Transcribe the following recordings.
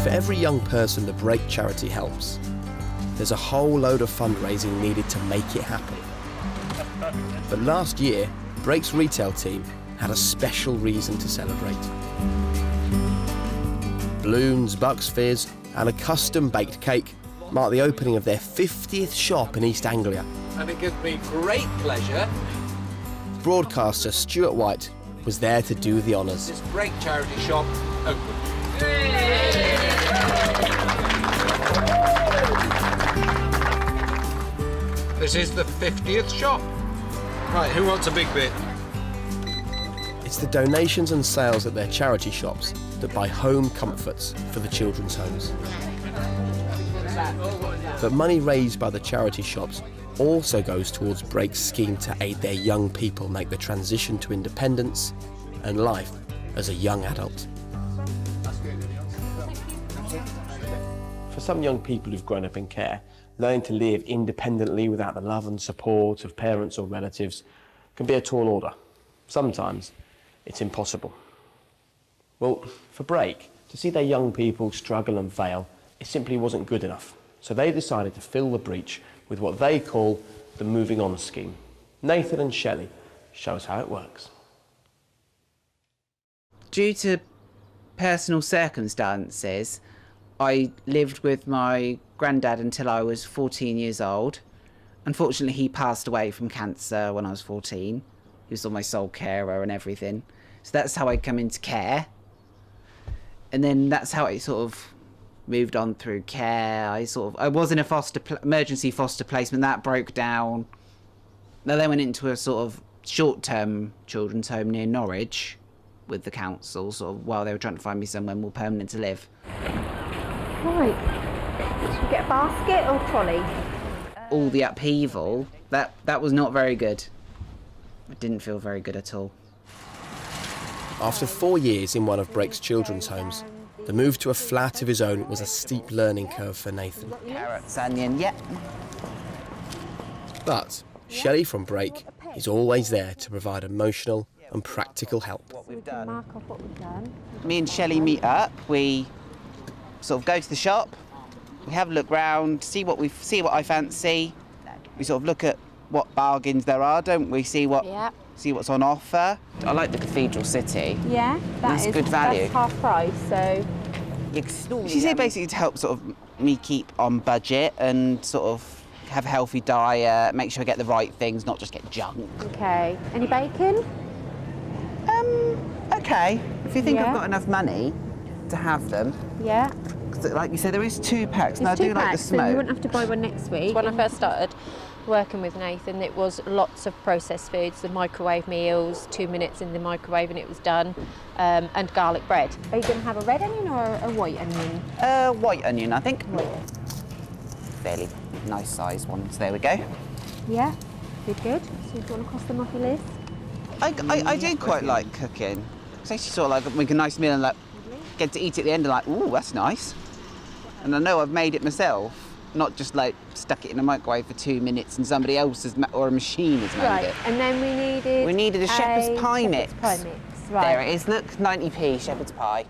For every young person the Break charity helps, there's a whole load of fundraising needed to make it happen. But last year, Break's retail team had a special reason to celebrate. Balloons, Bucks Fizz and a custom-baked cake mark the opening of their 50th shop in East Anglia. And it gives me great pleasure. Broadcaster Stuart White was there to do the honours. This Break charity shop open. This is the 50th shop. Right, who wants a big bit? It's the donations and sales at their charity shops that buy home comforts for the children's homes. But money raised by the charity shops also goes towards Break's scheme to aid their young people make the transition to independence and life as a young adult. For some young people who've grown up in care, learning to live independently without the love and support of parents or relatives can be a tall order. Sometimes it's impossible. Well, for Break, to see their young people struggle and fail, it simply wasn't good enough. So they decided to fill the breach with what they call the Moving On scheme. Nathan and Shelly show us how it works. Due to personal circumstances, I lived with my granddad until I was 14 years old. Unfortunately, he passed away from cancer when I was 14. He was my sole carer and everything. So that's how I come into care. And then that's how I sort of moved on through care. I was in a emergency foster placement that broke down. I then went into a sort of short-term children's home near Norwich with the council, sort of while they were trying to find me somewhere more permanent to live. Right. Should we get a basket or trolley? All the upheaval, that was not very good. It didn't feel very good at all. After 4 years in one of Break's children's homes, the move to a flat of his own was a steep learning curve for Nathan. Carrots, onion, yeah. But Shelly from Break is always there to provide emotional and practical help. What we've done. Mark off what we've done. Me and Shelly meet up. We sort of go to the shop. We have a look round, see what I fancy. We sort of look at what bargains there are, don't we? See what's on offer. I like the Cathedral City. Yeah, that's good value. That's half price, so. She's here basically to help sort of me keep on budget and sort of have a healthy diet, make sure I get the right things, not just get junk. Okay. Any bacon? Okay. If you think I've got enough money to have them. Yeah. Like you said, there is 2 packs, and I There's do 2 like the packs, smoke. so you wouldn't have to buy one next week. When I first started working with Nathan, it was lots of processed foods, the microwave meals, 2 minutes in the microwave and it was done, and garlic bread. Are you going to have a red onion or a white onion? White onion, I think. White. Fairly nice size ones. There we go. Yeah, good. So do you want to cross them off your list? I do quite like cooking. It's actually sort of like make a nice meal and like get to eat it at the end and like, ooh, that's nice. And I know I've made it myself, not just like stuck it in a microwave for 2 minutes and somebody else has or a machine has made it. And then we needed a shepherd's pie mix. Right. There it is. Look, 90p shepherd's pie.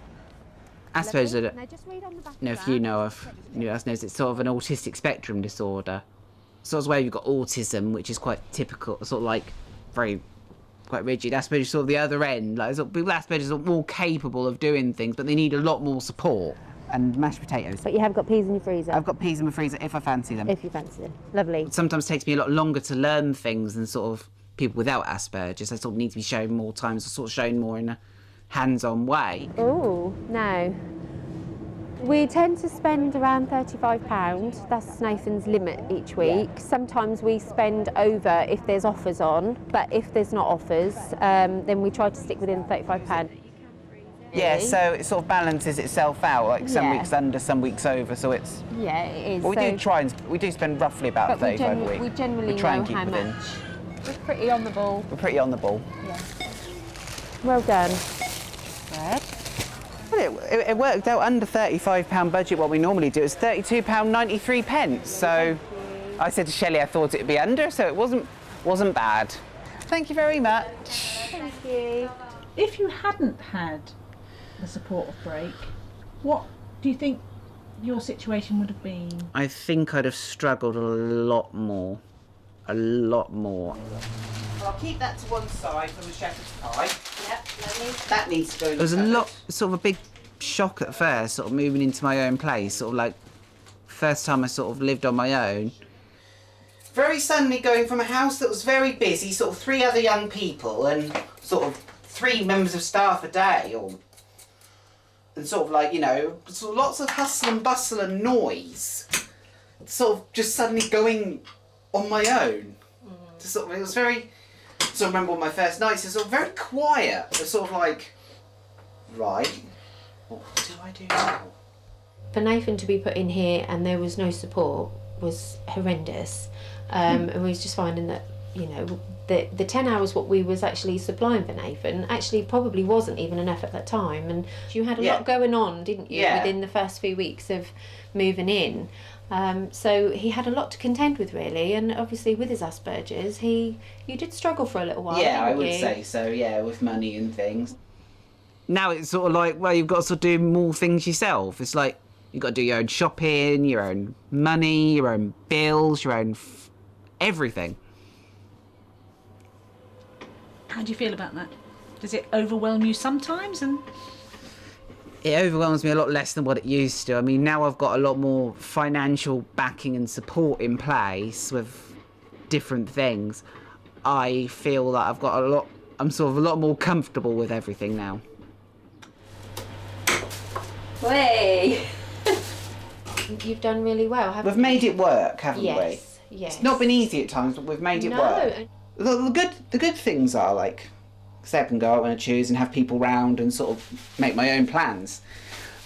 I suppose that if you know of, else knows it's sort of an autistic spectrum disorder. Sort of where you've got autism, which is quite typical, sort of like quite rigid. Asperger's is sort of the other end. Like people with Asperger's are more capable of doing things, but they need a lot more support. And mashed potatoes. But you have got peas in your freezer? I've got peas in my freezer if I fancy them. If you fancy them. Lovely. It sometimes takes me a lot longer to learn things than sort of people without Asperger's. They sort of need to be shown more times, or sort of shown more in a hands-on way. Oh, no. We tend to spend around £35. That's Nathan's limit each week. Yeah. Sometimes we spend over if there's offers on, but if there's not offers, then we try to stick within £35. Yeah, so it sort of balances itself out, like some weeks under, some weeks over, so it's... Yeah, it is. Well, we do spend roughly about 35 a week. We generally try know and keep how within. much. We're pretty on the ball. We're pretty on the ball. Yeah. Well done. Bread. Well, it worked out under £35 budget. What we normally do is £32.93. So I said to Shelly I thought it would be under, so it wasn't bad. Thank you very much. Thank you. If you hadn't had the support of Break, what do you think your situation would have been? I think I'd have struggled a lot more. A lot more. I'll keep that to one side from the shepherd's pie. Yep, lovely. That needs to go in the It was a cupboard. lot, sort of a big shock at first, sort of moving into my own place, sort of like first time I sort of lived on my own. Very suddenly going from a house that was very busy, sort of 3 other young people and sort of 3 members of staff a day, and sort of like, you know, sort of lots of hustle and bustle and noise, sort of just suddenly going on my own. Just sort of, it was very, so I remember on my first nights, it was sort of very quiet. It was sort of like, right, what do I do now? For Nathan to be put in here and there was no support was horrendous. And we was just finding that, you know, the 10 hours what we was actually supplying for Nathan actually probably wasn't even enough at that time. And you had a lot going on, didn't you, within the first few weeks of moving in. So he had a lot to contend with, really, and obviously with his Asperger's, you did struggle for a little while. Yeah, I didn't would you? say so, yeah, with money and things. Now it's sort of like, well, you've got to sort of do more things yourself. It's like, you've got to do your own shopping, your own money, your own bills, your own everything. How do you feel about that? Does it overwhelm you sometimes? And It overwhelms me a lot less than what it used to. I mean, now I've got a lot more financial backing and support in place with different things. I feel that I've got I'm sort of a lot more comfortable with everything now. Way. You've done really well, haven't We've made it work, haven't we? Yes, yes. It's not been easy at times, but we've made it work. The good things are like, say I can go out when I choose and have people round and sort of make my own plans.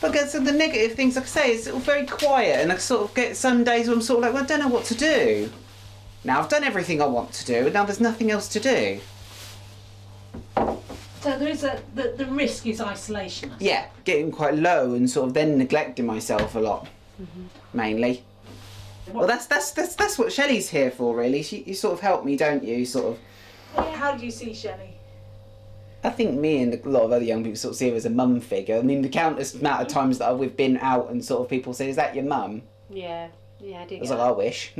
But so the negative things, like I say, it's sort of very quiet, and I sort of get some days where I'm sort of like, well, I don't know what to do. Now I've done everything I want to do, and now there's nothing else to do. so there is the risk is isolation. I suppose. Yeah, getting quite low and sort of then neglecting myself a lot, mainly. Well, that's what Shelley's here for, really. You sort of help me, don't you? Sort of. How do you see Shelley? I think me and a lot of other young people sort of see her as a mum figure. I mean, the countless amount of times that we've been out and sort of people say, "Is that your mum?" Yeah, I do. I was like, "I wish."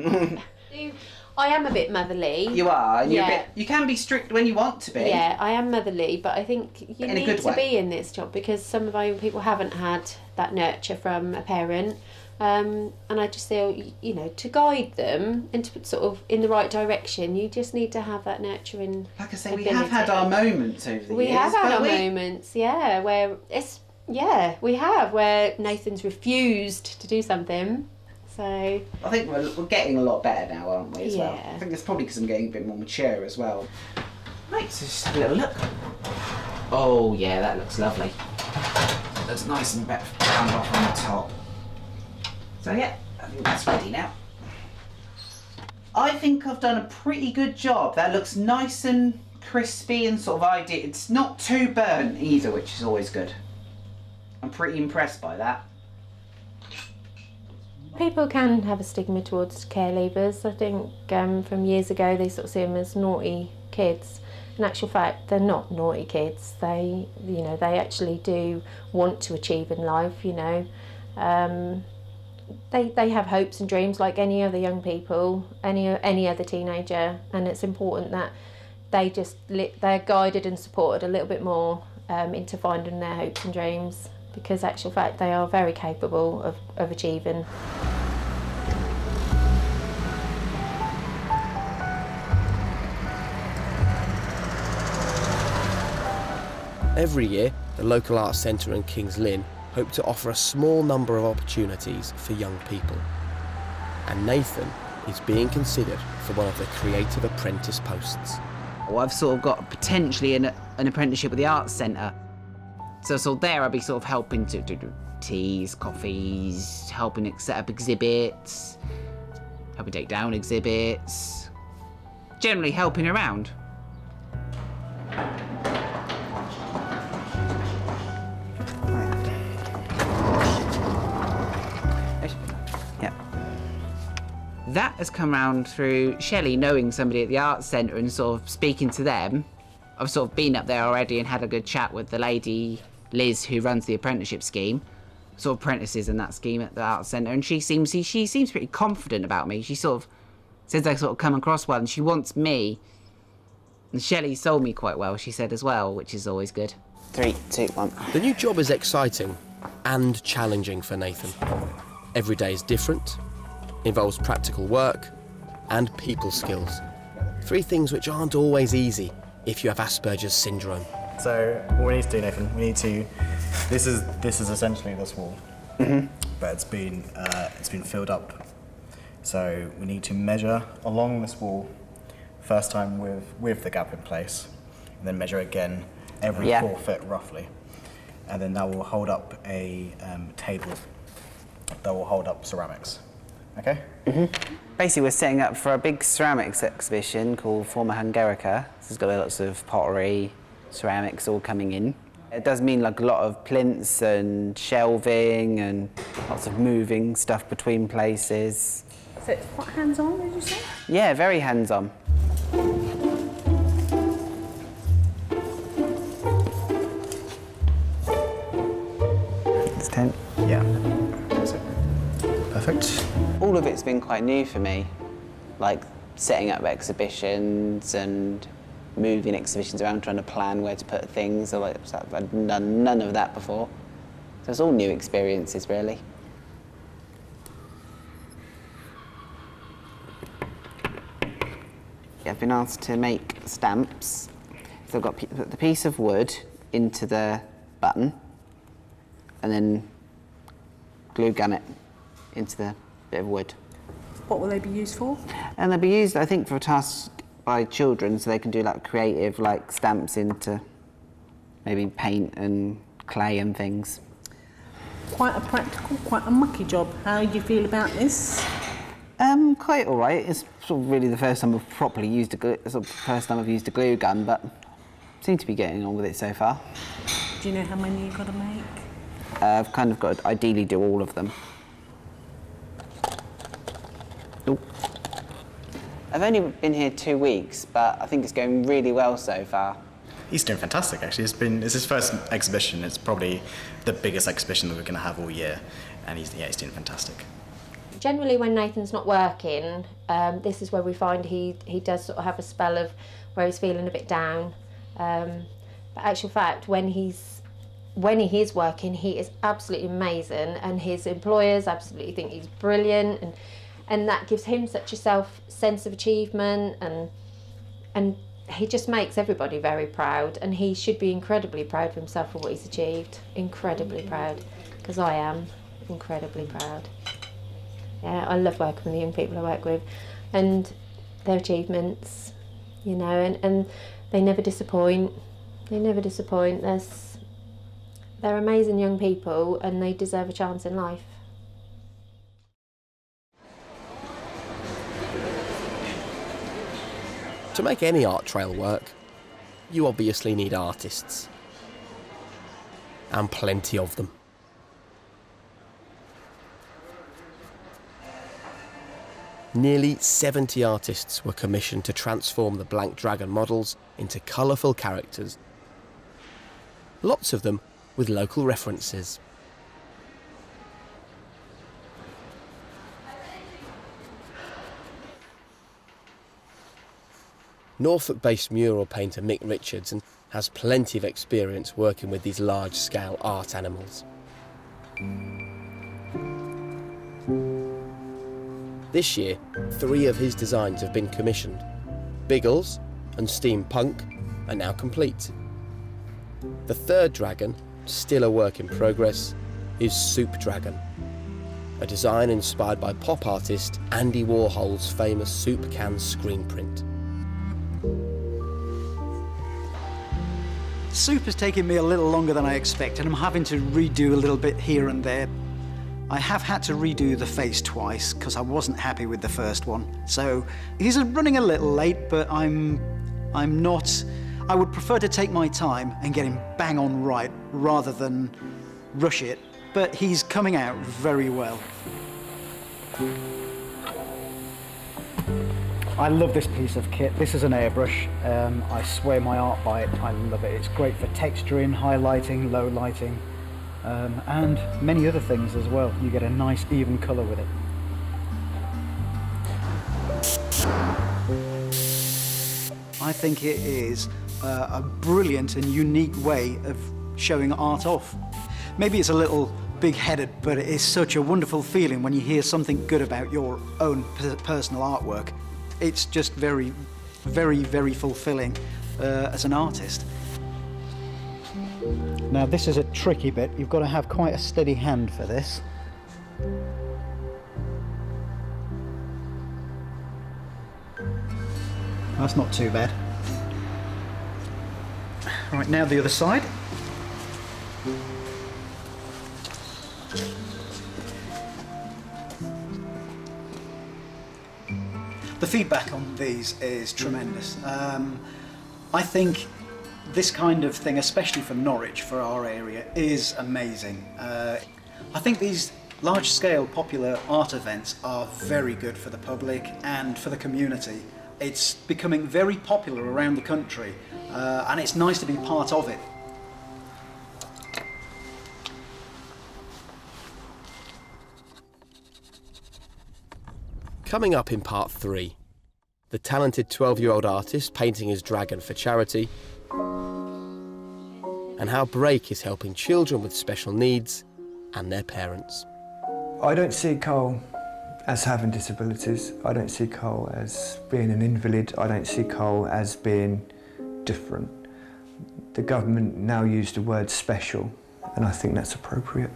I am a bit motherly. You are, and you're a Yeah. bit. You can be strict when you want to be. Yeah, I am motherly, but I think you In a need good to way. be in this job because some of our young people haven't had that nurture from a parent. And I just feel, you know, to guide them and to put sort of in the right direction, you just need to have that nurturing. Like I say, we have had our moments over the We years. have had but our moments, yeah, where we have, where Nathan's refused to do something. So I think we're getting a lot better now, aren't we, as well? Yeah. I think it's probably because I'm getting a bit more mature as well. Right, so just have a little look. Oh, yeah, that looks lovely. That's nice and browned off on the top. So, yeah, I think that's ready now. I think I've done a pretty good job. That looks nice and crispy and sort of ideal. It's not too burnt either, which is always good. I'm pretty impressed by that. people can have a stigma towards care leavers. I think from years ago they sort of see them as naughty kids. In actual fact, they're not naughty kids. They, you know, they actually do want to achieve in life. You know, they have hopes and dreams like any other young people, any other teenager, and it's important that they're guided and supported a little bit more into finding their hopes and dreams, because actual fact they are very capable of achieving. Every year, the local arts centre in Kings Lynn hope to offer a small number of opportunities for young people. And Nathan is being considered for one of the creative apprentice posts. Well, I've sort of got potentially an apprenticeship with the arts centre. So there I'll be sort of helping to do teas, coffees, helping set up exhibits, helping take down exhibits, generally helping around. Yeah. That has come round through Shelley knowing somebody at the arts centre and sort of speaking to them. I've sort of been up there already and had a good chat with the lady, Liz, who runs the apprenticeship scheme. sort of apprentices in that scheme at the art centre, and she seems pretty confident about me. She sort of says I sort of come across well, and she wants me. And Shelly sold me quite well, she said as well, which is always good. 3, 2, 1. The new job is exciting and challenging for Nathan. Every day is different, involves practical work and people skills. 3 things which aren't always easy if you have Asperger's syndrome. So what we need to do, Nathan, we need to. This is essentially this wall, but it's been filled up. So we need to measure along this wall, first time with the gap in place, and then measure again every 4 foot roughly, and then that will hold up a table that will hold up ceramics. Okay. Basically, we're setting up for a big ceramics exhibition called Forma Hungarica. This has got lots of pottery, ceramics all coming in. It does mean like a lot of plinths and shelving and lots of moving stuff between places. So it's quite hands-on, did you say? Yeah, very hands-on. It's 10. Yeah. That's it. Perfect. All of it's been quite new for me, like setting up exhibitions and moving exhibitions around, trying to plan where to put things. I've done none of that before. So it's all new experiences, really. I've been asked to make stamps. So I've got put the piece of wood into the button and then glue gun it into the bit of wood. What will they be used for? And they'll be used, I think, for tasks by children, so they can do like creative, like stamps into maybe paint and clay and things. Quite a practical, quite a mucky job. How do you feel about this? Quite all right. It's sort of really the first time I've properly used first time I've used a glue gun, but seem to be getting on with it so far. Do you know how many you've got to make? I've kind of got to ideally do all of them. Ooh. I've only been here 2 weeks, but I think it's going really well so far. He's doing fantastic, actually. It's his first exhibition. It's probably the biggest exhibition that we're going to have all year, and he's doing fantastic. Generally, when Nathan's not working, this is where we find he does sort of have a spell of where he's feeling a bit down. But actual fact, when he is working, he is absolutely amazing, and his employers absolutely think he's brilliant, and that gives him such a sense of achievement, and he just makes everybody very proud, and he should be incredibly proud of himself for what he's achieved. Incredibly proud, because I am incredibly proud. Yeah, I love working with the young people I work with, and their achievements, you know, and they never disappoint. They never disappoint. They're amazing young people, and they deserve a chance in life. To make any art trail work, you obviously need artists. And plenty of them. Nearly 70 artists were commissioned to transform the blank dragon models into colourful characters. Lots of them with local references. Norfolk-based mural painter Mick Richards has plenty of experience working with these large-scale art animals. This year, 3 of his designs have been commissioned. Biggles and Steampunk are now complete. The 3rd dragon, still a work in progress, is Soup Dragon, a design inspired by pop artist Andy Warhol's famous soup can screen print. Soup has taken me a little longer than I expected. I'm having to redo a little bit here and there. I have had to redo the face twice because I wasn't happy with the first one. So he's running a little late, but I'm not. I would prefer to take my time and get him bang on right rather than rush it. But he's coming out very well. I love this piece of kit. This is an airbrush. I swear my art by it. I love it. It's great for texturing, highlighting, low lighting. and many other things as well. You get a nice even colour with it. I think it is a brilliant and unique way of showing art off. Maybe it's a little big-headed, but it is such a wonderful feeling when you hear something good about your own personal artwork. It's just very, very, very fulfilling as an artist. Now this is a tricky bit. You've got to have quite a steady hand for this. That's not too bad. Right, now the other side. The feedback on these is tremendous. I think this kind of thing, especially for Norwich, for our area, is amazing. I think these large-scale popular art events are very good for the public and for the community. It's becoming very popular around the country, and it's nice to be part of it. Coming up in part 3, the talented 12-year-old artist painting his dragon for charity, and how Break is helping children with special needs and their parents. I don't see Cole as having disabilities. I don't see Cole as being an invalid. I don't see Cole as being different. The government now use the word special, and I think that's appropriate.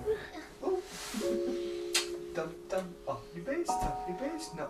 Dum dum, off your base, no.